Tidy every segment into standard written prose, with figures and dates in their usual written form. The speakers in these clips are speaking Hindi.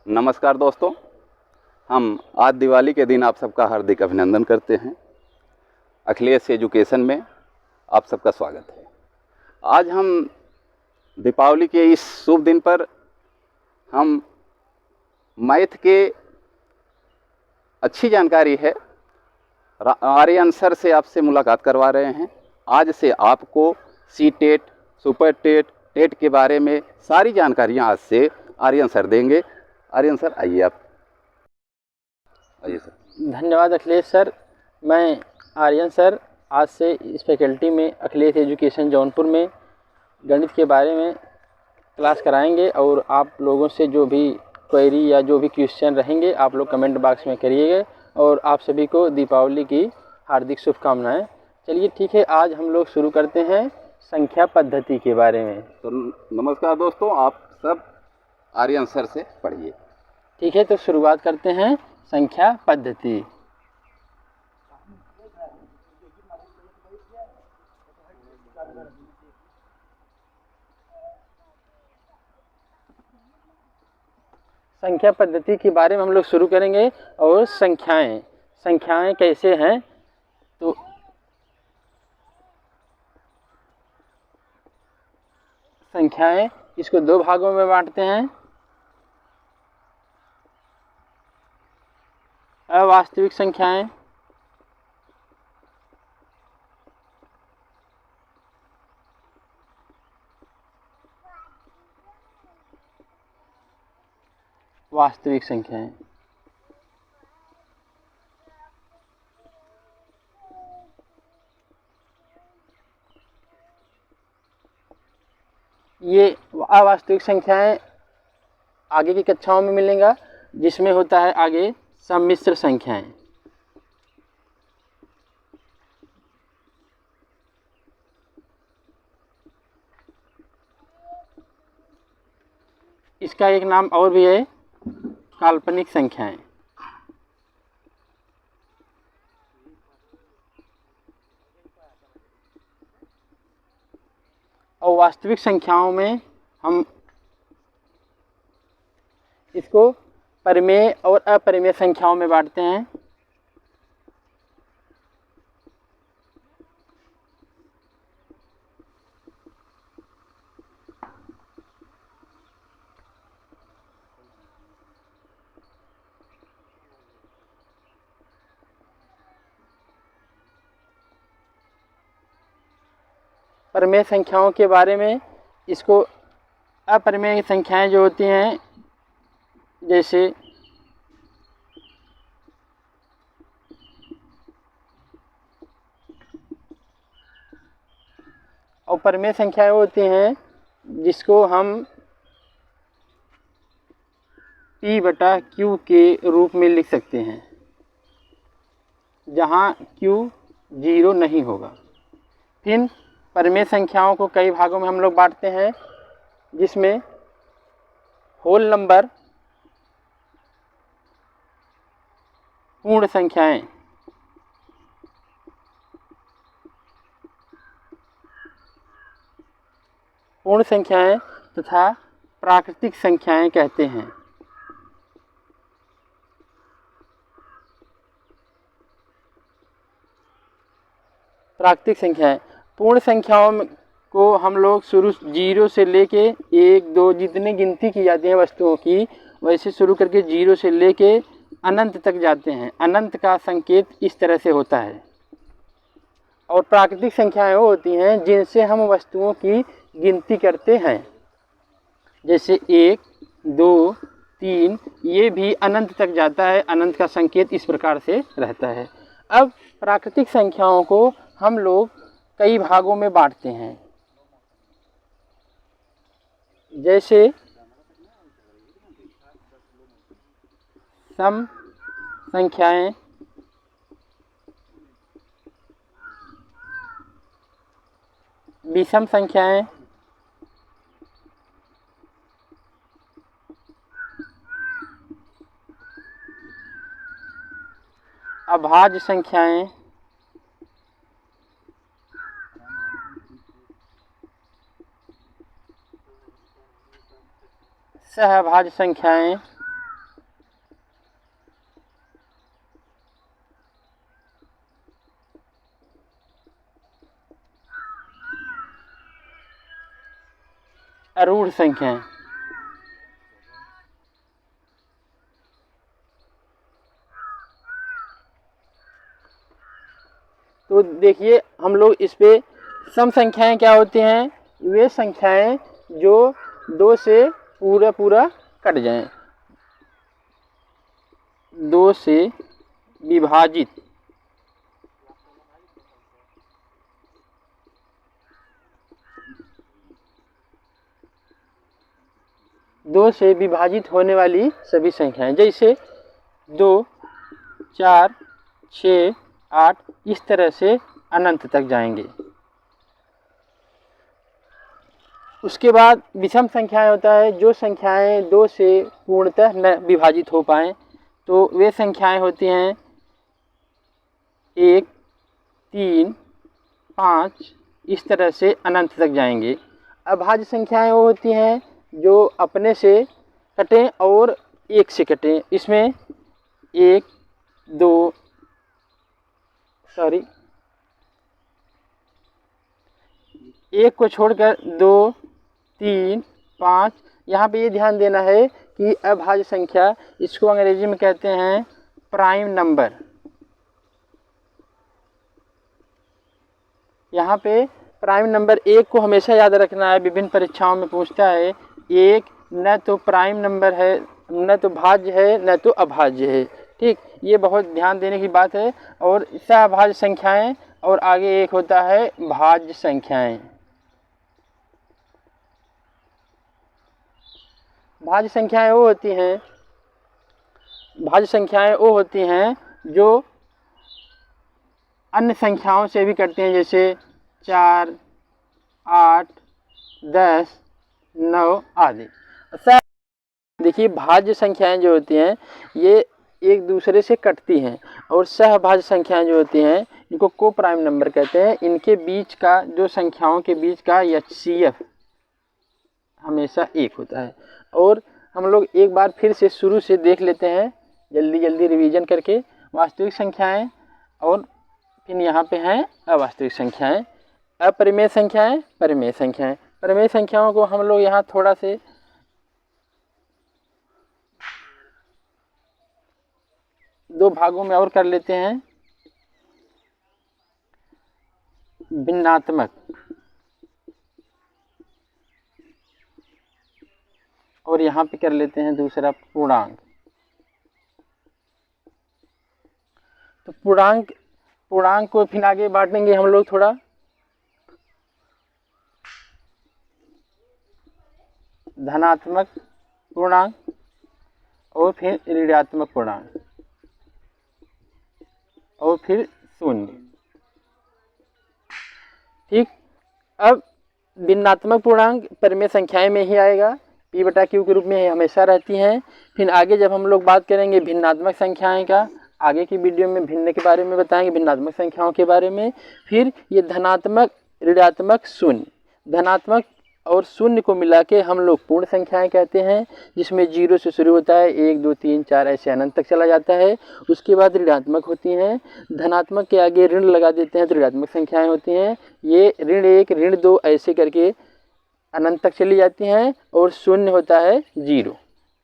नमस्कार दोस्तों, हम आज दिवाली के दिन आप सबका हार्दिक अभिनंदन करते हैं। अखिलेश एजुकेशन में आप सबका स्वागत है। आज हम दीपावली के इस शुभ दिन पर हम मैथ के अच्छी जानकारी है आर्यन सर से आपसे मुलाकात करवा रहे हैं। आज से आपको C TET, super TET, TET के बारे में सारी जानकारियां आज से आर्यन सर देंगे। आर्यन सर आइए, आप आइए सर। धन्यवाद अखिलेश सर। मैं आर्यन सर आज से इस फैकल्टी में अखिलेश एजुकेशन जौनपुर में गणित के बारे में क्लास कराएंगे और आप लोगों से जो भी क्वेरी या जो भी क्वेश्चन रहेंगे आप लोग कमेंट बॉक्स में करिएगा और आप सभी को दीपावली की हार्दिक शुभकामनाएं। चलिए ठीक है, आज हम लोग शुरू करते हैं संख्या पद्धति के बारे में। तो नमस्कार दोस्तों, आप सब आर्यन सर से पढ़िए। ठीक है, तो शुरुआत करते हैं संख्या पद्धति। संख्या पद्धति के बारे में हम लोग शुरू करेंगे और संख्याएं कैसे हैं। तो संख्याएं इसको दो भागों में बांटते हैं, अवास्तविक संख्याएं वास्तविक संख्याएं। ये अवास्तविक संख्याएं आगे की कक्षाओं में मिलेगा, जिसमें होता है आगे सम्मिश्र संख्याएं। इसका एक नाम और भी है, काल्पनिक संख्याएं। और वास्तविक संख्याओं में हम इसको परिमेय और अपरिमेय संख्याओं में बांटते हैं। परिमेय संख्याओं के बारे में, इसको अपरिमेय संख्याएं जो होती हैं, जैसे और परिमेय संख्याएं होती हैं जिसको हम P/Q के रूप में लिख सकते हैं, जहां Q 0 नहीं होगा। फिर परिमेय संख्याओं को कई भागों में हम लोग बांटते हैं, जिसमें होल नंबर, पूर्ण संख्याएं, तथा प्राकृतिक संख्याएं कहते हैं। प्राकृतिक संख्याएं, पूर्ण संख्याओं को हम लोग शुरू 0 से लेके 1, 2 जितने गिनती की जाती है वस्तुओं की, वैसे शुरू करके 0 से लेके अनंत तक जाते हैं। अनंत का संकेत इस तरह से होता है। और प्राकृतिक संख्याएं वो होती हैं जिनसे हम वस्तुओं की गिनती करते हैं, जैसे 1, 2, 3, ये भी अनंत तक जाता है। अनंत का संकेत इस प्रकार से रहता है। अब प्राकृतिक संख्याओं को हम लोग कई भागों में बांटते हैं, जैसे सम संख्याएं, विषम संख्याएं, अभाज्य संख्याएं, सहभाज्य संख्याएं, पूर्ण संख्याएं। तो देखिए हम लोग इस पे सम संख्याएं क्या होती हैं, वे संख्याएं जो 2 से पूरा पूरा कट जाएं, 2 से विभाजित, दो से विभाजित होने वाली सभी संख्याएं, जैसे 2, 4, 6, 8 इस तरह से अनंत तक जाएंगे। उसके बाद विषम संख्याएं होता है, जो संख्याएं 2 से पूर्णतः न विभाजित हो पाएँ, तो वे संख्याएं होती हैं 1, 3, 5 इस तरह से अनंत तक जाएंगे। अभाज्य संख्याएं वो होती हैं जो अपने से कटें और 1 से कटें। इसमें 1, 2 1 को छोड़कर 2, 3, 5। यहाँ पे ये ध्यान देना है कि अभाज्य संख्या, इसको अंग्रेजी में कहते हैं प्राइम नंबर। यहाँ पे प्राइम नंबर 1 को हमेशा याद रखना है, विभिन्न परीक्षाओं में पूछता है। 1 न तो प्राइम नंबर है, न तो भाज्य है, न तो अभाज्य है। ठीक, ये बहुत ध्यान देने की बात है। और सहभाज्य संख्याएं और आगे एक होता है भाज्य संख्याएं। भाज्य संख्याएं वो होती हैं जो अन्य संख्याओं से भी करते हैं, जैसे 4, 8, 10, 9 आदि। देखिए भाज्य संख्याएं जो होती हैं ये एक दूसरे से कटती हैं, और सहभाज्य संख्याएं जो होती हैं इनको को प्राइम नंबर कहते हैं। इनके बीच का, जो संख्याओं के बीच का HCF हमेशा 1 होता है। और हम लोग एक बार फिर से शुरू से देख लेते हैं, जल्दी जल्दी रिवीजन करके। वास्तविक संख्याएं, और फिर यहाँ पे हैं अवास्तविक संख्याएं, अपरिमेय संख्याएं, परिमेय संख्याएं। परिमेय संख्याओं को हम लोग यहाँ थोड़ा से दो भागों में और कर लेते हैं। भिन्नात्मक और यहाँ पे कर लेते हैं दूसरा पूर्णांक। तो पूर्णांक को फिर आगे बांटेंगे हम लोग थोड़ा। धनात्मक पूर्णांक और फिर ऋणात्मक पूर्णांक और फिर शून्य। ठीक, अब भिन्नात्मक पूर्णांक परिमेय संख्याएं में ही आएगा, P/Q के रूप में हमेशा रहती हैं। फिर आगे जब हम लोग बात करेंगे भिन्नात्मक संख्याएं का, आगे की वीडियो में भिन्न के बारे में बताएंगे, भिन्नात्मक संख्याओं के बारे में। फिर ये धनात्मक, ऋणात्मक, शून्य, धनात्मक और शून्य को मिला के हम लोग पूर्ण संख्याएं कहते हैं, जिसमें 0 से शुरू होता है, 1, 2, 3, 4 ऐसे अनंत तक चला जाता है। उसके बाद ऋणात्मक होती हैं, धनात्मक के आगे ऋण लगा देते हैं तो ऋणात्मक संख्याएं होती हैं। ये ऋण 1, ऋण 2 ऐसे करके अनंत तक चली जाती हैं। और शून्य होता है 0,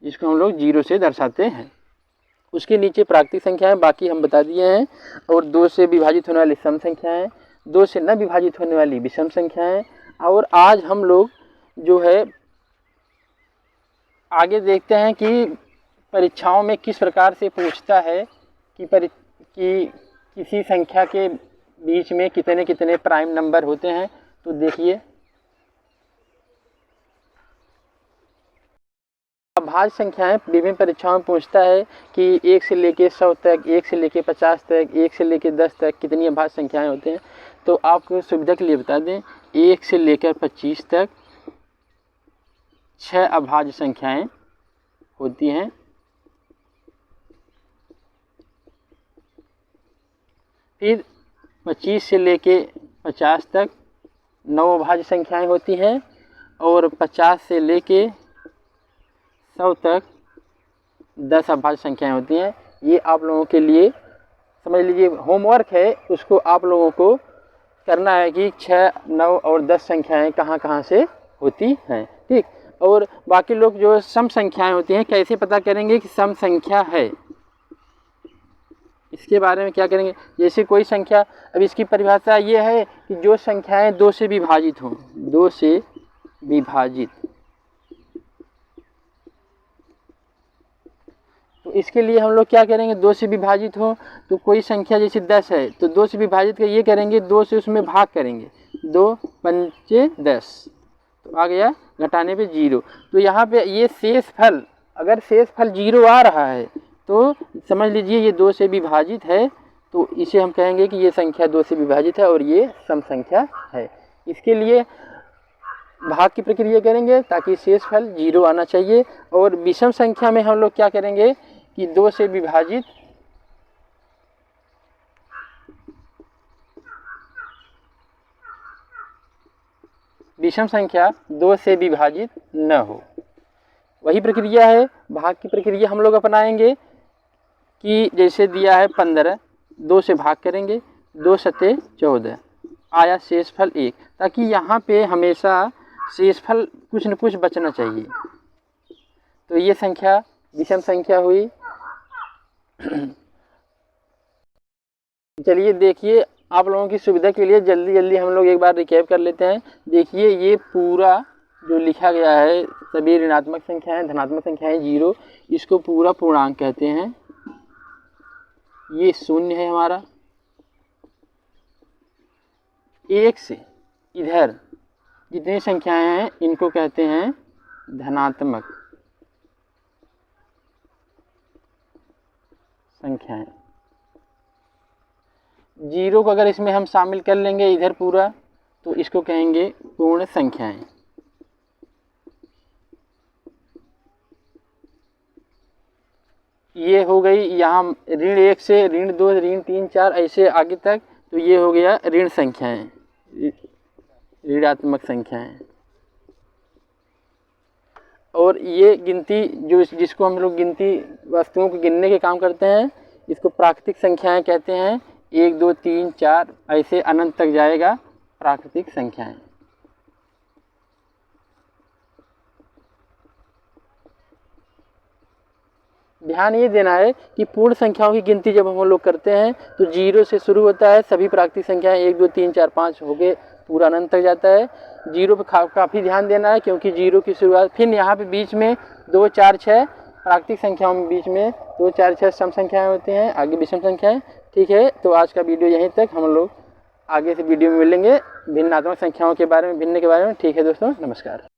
जिसको हम लोग 0 से दर्शाते हैं। उसके नीचे प्राकृतिक संख्याएं बाकी हम बता दिए हैं, और 2 से विभाजित होने वाली सम संख्याएं, 2 से न विभाजित होने वाली विषम संख्याएं। और आज हम लोग जो है आगे देखते हैं कि परीक्षाओं में किस प्रकार से पूछता है कि किसी संख्या के बीच में कितने कितने प्राइम नंबर होते हैं। तो देखिए, अभाज्य संख्याएं विभिन्न परीक्षाओं में पूछता है कि 1 से लेके 100 तक, 1 से लेके 50 तक, 1 से लेके 10 तक कितनी अभाज्य संख्याएं होते हैं। तो आपको सुविधा के लिए बता दें, 1 से लेकर 25 तक 6 अभाज्य संख्याएं होती हैं। फिर 25 से लेके 50 तक 9 अभाज्य संख्याएं होती हैं, और 50 से लेके 100 तक 10 अभाज्य संख्याएं होती हैं। ये आप लोगों के लिए समझ लीजिए होमवर्क है, उसको आप लोगों को करना है कि 6, 9 और 10 संख्याएं कहाँ कहाँ से होती हैं। ठीक, और बाकी लोग जो सम संख्याएं होती हैं कैसे पता करेंगे कि सम संख्या है, इसके बारे में क्या करेंगे। जैसे कोई संख्या, अब इसकी परिभाषा ये है कि जो संख्याएं 2 से विभाजित हों, 2 से विभाजित, तो इसके लिए हम लोग क्या करेंगे, 2 से विभाजित हो तो कोई संख्या जैसे 10 है तो 2 से विभाजित कर ये करेंगे, 2 से उसमें भाग करेंगे, 2 पंचे 10, तो आ गया घटाने पे 0। तो यहाँ पे ये शेष फल, अगर शेष फल 0 आ रहा है तो समझ लीजिए ये 2 से विभाजित है, तो इसे हम कहेंगे कि ये संख्या 2 से विभाजित है और ये सम संख्या है। इसके लिए भाग की प्रक्रिया करेंगे ताकि शेष फल 0 आना चाहिए। और विषम संख्या में हम लोग क्या करेंगे कि 2 से विभाजित विषम संख्या 2 से विभाजित न हो, वही प्रक्रिया है। भाग की प्रक्रिया हम लोग अपनाएंगे कि जैसे दिया है 15, 2 से भाग करेंगे, 2 सते 14, आया शेषफल 1, ताकि यहाँ पे हमेशा शेषफल कुछ न कुछ बचना चाहिए। तो ये संख्या विषम संख्या हुई। चलिए देखिए, आप लोगों की सुविधा के लिए जल्दी जल्दी हम लोग एक बार रिकैप कर लेते हैं। देखिए ये पूरा जो लिखा गया है, सभी ऋणात्मक संख्याएं, धनात्मक संख्याएं 0, इसको पूरा पूर्णांक कहते हैं। ये 0 है हमारा। 1 से इधर जितनी संख्याएं हैं इनको कहते हैं धनात्मक संख्याएं। 0 को अगर इसमें हम शामिल कर लेंगे इधर पूरा, तो इसको कहेंगे पूर्ण संख्याएं। ये हो गई यहाँ ऋण 1 से ऋण 2, ऋण 3, 4 ऐसे आगे तक, तो ये हो गया ऋण संख्याएं, ऋणात्मक संख्याएं। और ये गिनती जो जिसको हम लोग गिनती वस्तुओं को गिनने के काम करते हैं, इसको प्राकृतिक संख्याएं कहते हैं। 1, 2, 3, 4 ऐसे अनंत तक जाएगा प्राकृतिक संख्याएं। ध्यान ये देना है कि पूर्ण संख्याओं की गिनती जब हम लोग करते हैं तो 0 से शुरू होता है। सभी प्राकृतिक संख्याएं 1, 2, 3, 4, 5 हो गए पूरा अनंत तक जाता है। 0 पे काफ़ी ध्यान देना है, क्योंकि 0 की शुरुआत, फिर यहाँ पे बीच में 2, 4, 6 प्राकृतिक संख्याओं में बीच में 2, 4, 6 सम संख्याएं होती हैं, आगे विषम संख्याएं। ठीक है, तो आज का वीडियो यहीं तक। हम लोग आगे से वीडियो में मिलेंगे भिन्नात्मक संख्याओं के बारे में, भिन्न के बारे में। ठीक है दोस्तों, नमस्कार।